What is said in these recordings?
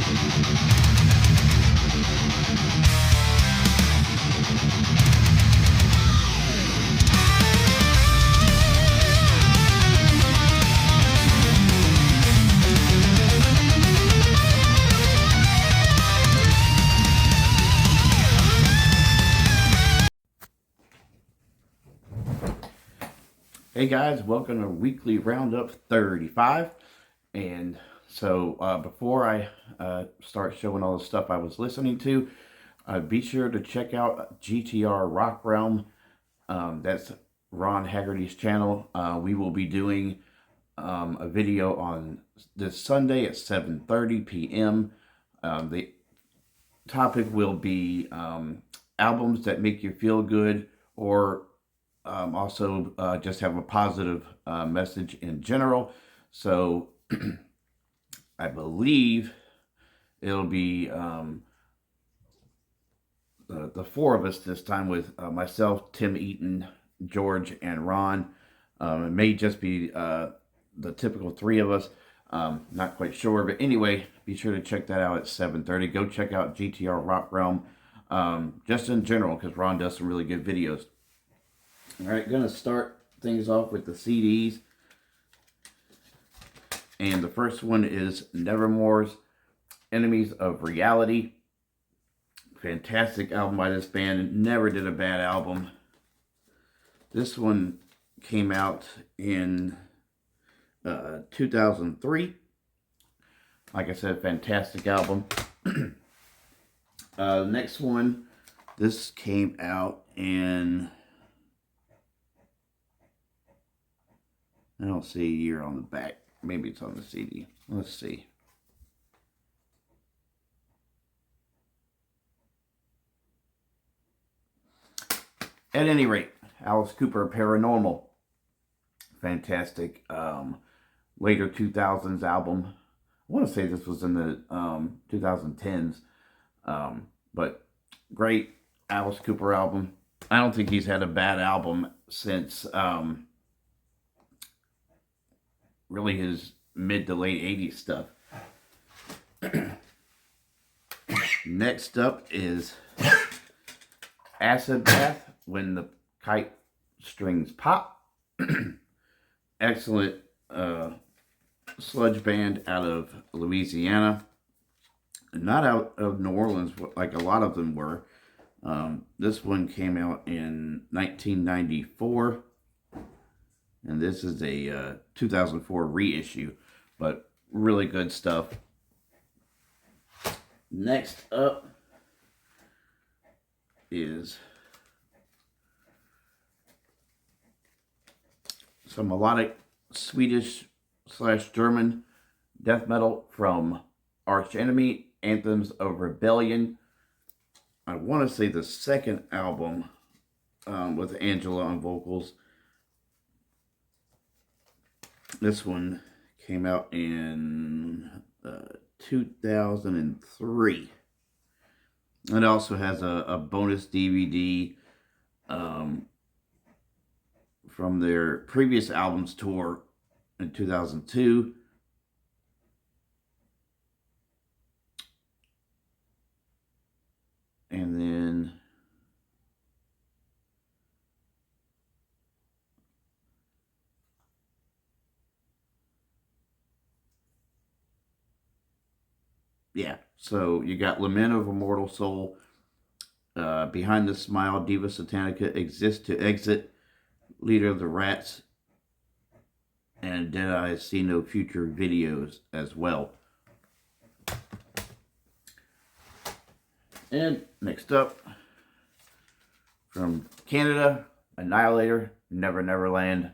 Hey guys, welcome to Weekly Roundup 35. And so before I start showing all the stuff I was listening to, be sure to check out GTR Rock Realm. That's Ron Haggerty's channel. We will be doing a video on this Sunday at 7:30 p.m. The topic will be albums that make you feel good, or also just have a positive message in general. So I believe it'll be the four of us this time, with myself, Tim Eaton, George, and Ron. It may just be the typical three of us. Not quite sure, but anyway, be sure to check that out at 7:30. Go check out GTR Rock Realm, just in general, because Ron does some really good videos. All right, going to start things off with the CDs. And the first one is Nevermore's Enemies of Reality. Fantastic album by this band. Never did a bad album. This one came out in 2003. Like I said, fantastic album. Next one, this came out in... I don't see a year on the back. Maybe it's on the CD. Let's see. At any rate, Alice Cooper, Paranormal. Fantastic. Later 2000s album. I want to say this was in the 2010s. But great Alice Cooper album. I don't think he's had a bad album since... really his mid to late 80s stuff. Next up is Acid Bath, When the Kite Strings Pop. Excellent sludge band out of Louisiana. Not out of New Orleans like a lot of them were. This one came out in 1994. And this is a 2004 reissue, but really good stuff. Next up is some melodic Swedish/German death metal from Arch Enemy, Anthems of Rebellion. I want to say the second album with Angela on vocals. This one came out in 2003. It also has a bonus DVD from their previous albums tour in 2002. And then yeah, so you got Lament of a Mortal Soul, Behind the Smile, Diva Satanica, Exist to Exit, Leader of the Rats, and Dead Eyes See No Future videos as well. And next up, from Canada, Annihilator, Never Never Land.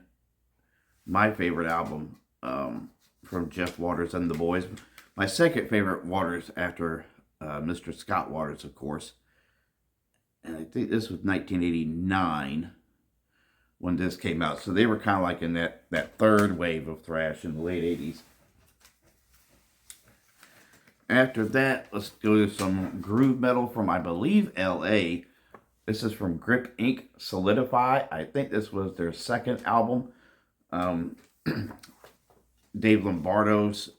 My favorite album from Jeff Waters and the Boys. My second favorite Waters after Mr. Scott Waters, of course. And I think this was 1989 when this came out. So they were kind of like in that third wave of thrash in the late 80s. After that, let's go to some groove metal from, I believe, LA. This is from Grip Inc. Solidify. I think this was their second album. Dave Lombardo's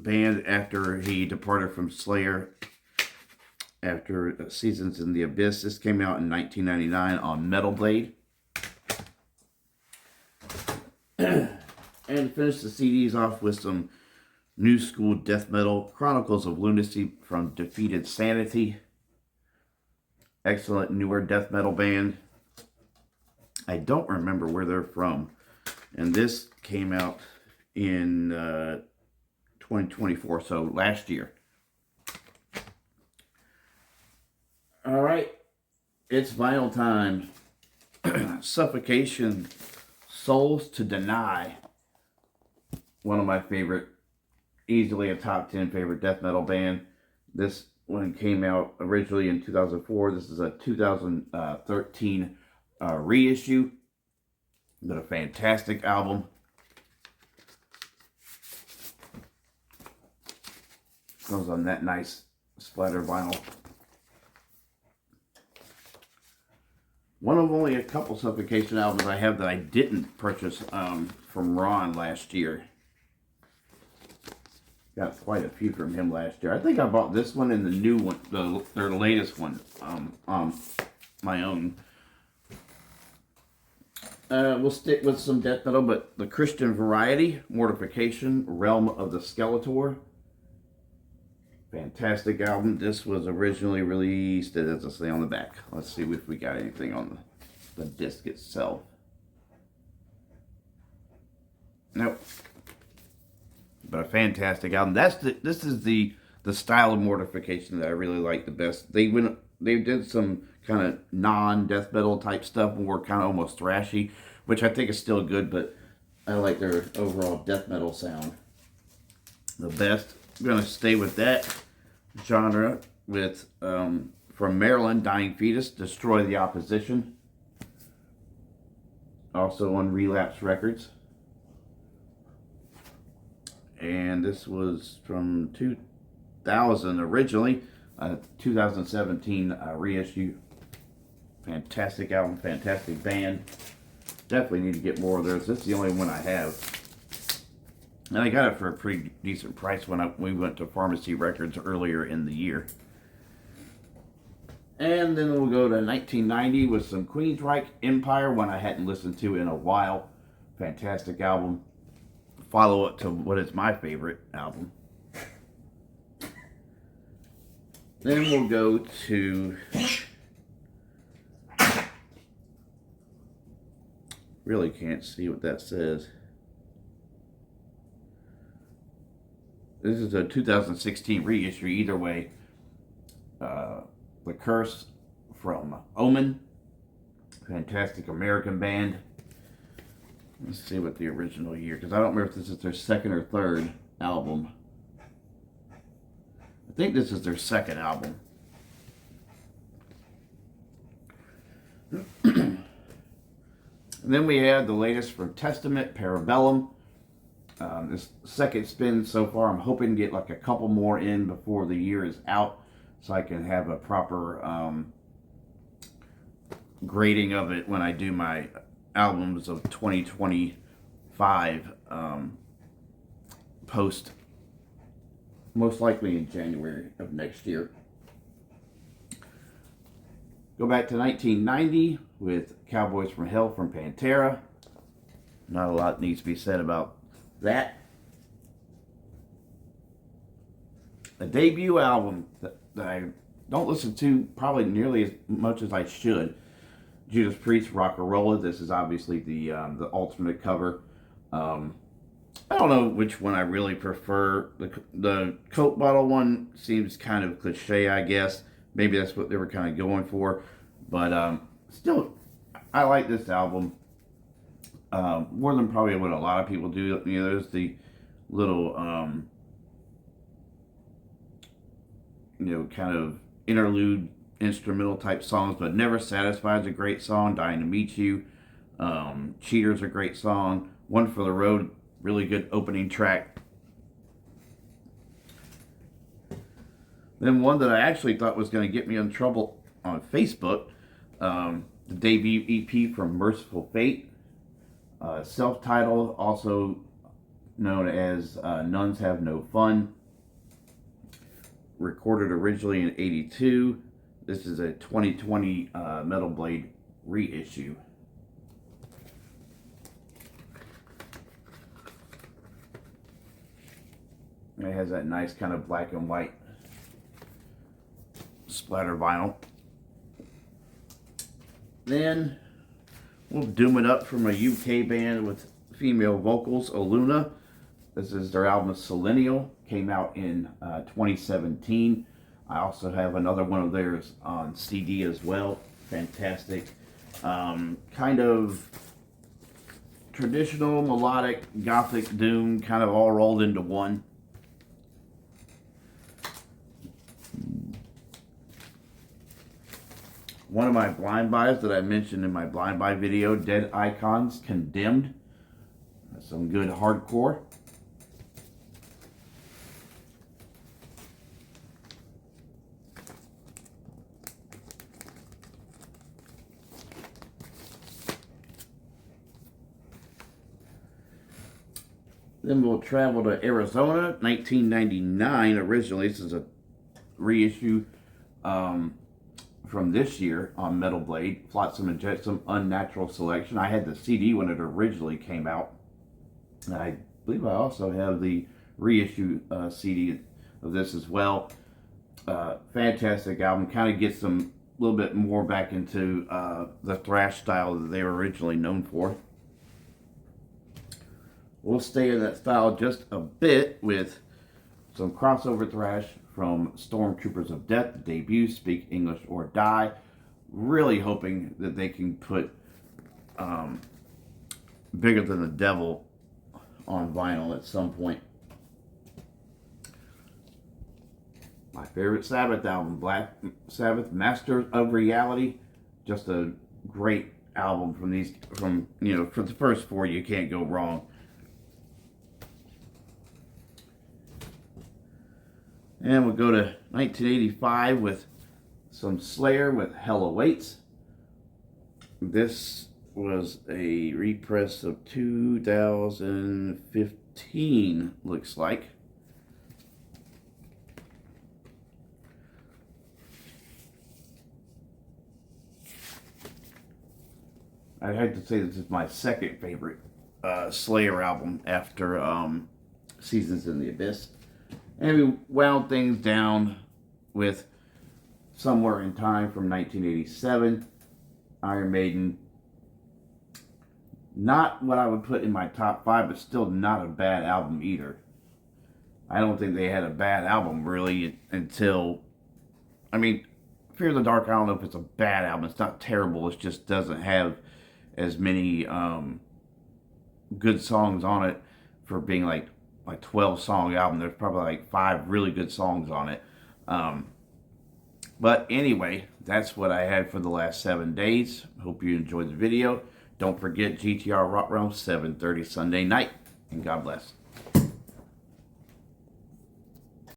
band after he departed from Slayer after Seasons in the Abyss. This came out in 1999 on Metal Blade. And finished the CDs off with some new school death metal, Chronicles of Lunacy from Defeated Sanity. Excellent newer death metal band. I don't remember where they're from. And this came out in 2024, so last year. All right, it's vinyl time. Suffocation, Souls to Deny. One of my favorite, easily a top 10 favorite death metal band. This one came out originally in 2004. This is a 2013 reissue. But a fantastic album. Comes on that nice splatter vinyl. One of only a couple Suffocation albums I have that I didn't purchase from Ron last year. Got quite a few from him last year. I think I bought this one and the new one, their latest one, on my own. We'll stick with some death metal, but the Christian variety, Mortification, Realm of the Skeletor. Fantastic album. This was originally released, it doesn't say on the back. Let's see if we got anything on the disc itself. Nope. But a fantastic album. This is the style of Mortification that I really like the best. They did some kind of non-death metal type stuff, more kind of almost thrashy, which I think is still good, but I like their overall death metal sound the best. I'm going to stay with that genre with, from Maryland, Dying Fetus, Destroy the Opposition. Also on Relapse Records. And this was from 2000 originally, 2017 reissue. Fantastic album, fantastic band. Definitely need to get more of theirs. This is the only one I have. And I got it for a pretty decent price when we went to Pharmacy Records earlier in the year. And then we'll go to 1990 with some Queensryche Empire, one I hadn't listened to in a while. Fantastic album. Follow up to what is my favorite album. Then we'll go to, really can't see what that says. This is a 2016 reissue. Either way, The Curse from Omen. Fantastic American band. Let's see what the original year, because I don't remember if this is their second or third album. I think this is their second album. And then we had the latest from Testament, Parabellum. This second spin so far. I'm hoping to get like a couple more in before the year is out, so I can have a proper grading of it when I do my albums of 2025 post, most likely in January of next year. Go back to 1990 with Cowboys from Hell from Pantera. Not a lot needs to be said about that. A debut album that I don't listen to probably nearly as much as I should. Judas Priest, Rock'n'Rolla. This is obviously the alternate cover. I don't know which one I really prefer. The Coke bottle one seems kind of cliche, I guess. Maybe that's what they were kind of going for. But still, I like this album more than probably what a lot of people do. You know, there's the little, kind of interlude instrumental type songs, but Never Satisfied is a great song. Dying to Meet You. Cheater's a great song. One for the Road, really good opening track. Then one that I actually thought was going to get me in trouble on Facebook, the debut EP from Merciful Fate, self-titled, also known as Nuns Have No Fun. Recorded originally in '82. This is a 2020 Metal Blade reissue. It has that nice kind of black and white splatter vinyl. Then we'll doom it up from a UK band with female vocals, Oluna. This is their album Selenial. Came out in 2017. I also have another one of theirs on CD as well. Fantastic. Kind of traditional, melodic, gothic doom, kind of all rolled into one. One of my blind buys that I mentioned in my blind buy video, Dead Icons, Condemned. That's some good hardcore. Then we'll travel to Arizona, 1999 originally. This is a reissue from this year on Metal Blade, Flotsam and Jetsam Unnatural Selection. I had the CD when it originally came out. And I believe I also have the reissue CD of this as well. Fantastic album. Kind of gets them a little bit more back into the thrash style that they were originally known for. We'll stay in that style just a bit with some crossover thrash from Stormtroopers of Death, debut, Speak English or Die. Really hoping that they can put Bigger Than the Devil on vinyl at some point. My favorite Sabbath album, Black Sabbath, Masters of Reality. Just a great album from these, for the first four, you can't go wrong. And we'll go to 1985 with some Slayer with Hell Awaits. This was a repress of 2015, looks like. I'd have to say this is my second favorite Slayer album after Seasons in the Abyss. And we wound things down with Somewhere in Time from 1987, Iron Maiden. Not what I would put in my top 5, but still not a bad album either. I don't think they had a bad album really until, Fear the Dark, I don't know if it's a bad album. It's not terrible. It just doesn't have as many good songs on it for being like 12-song album. There's probably like 5 really good songs on it. But anyway, that's what I had for the last 7 days. Hope you enjoyed the video. Don't forget GTR Rock Realm, 7:30 Sunday night. And God bless.